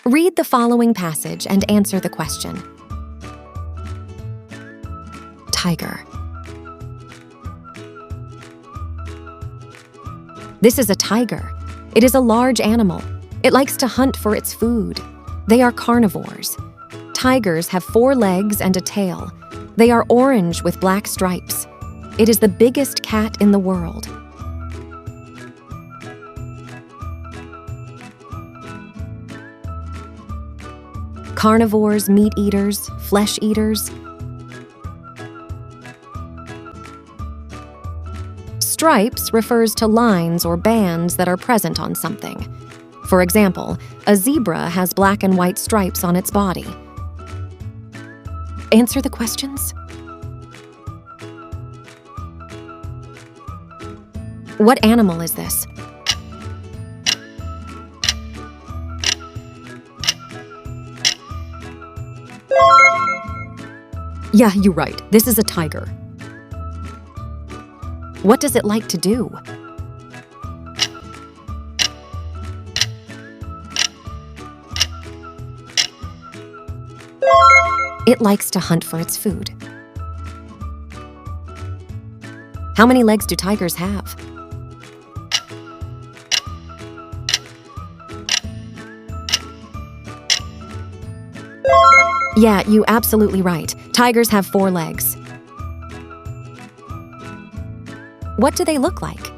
Read the following passage and answer the question. Tiger. This is a tiger. It is a large animal. It likes to hunt for its food. They are carnivores. Tigers have 4 legs and a tail. They are orange with black stripes. It is the biggest cat in the world. Carnivores, meat eaters, flesh eaters. Stripes refers to lines or bands that are present on something. For example, a zebra has black and white stripes on its body. Answer the questions. What animal is this? Yeah, you're right. This is a tiger. What does it like to do? It likes to hunt for its food. How many legs do tigers have? Yeah, you're absolutely right. Tigers have 4 legs. What do they look like?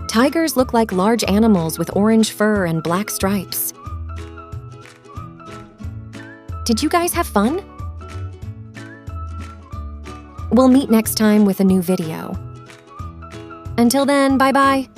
Tigers look like large animals with orange fur and black stripes. Did you guys have fun? We'll meet next time with a new video. Until then, bye-bye.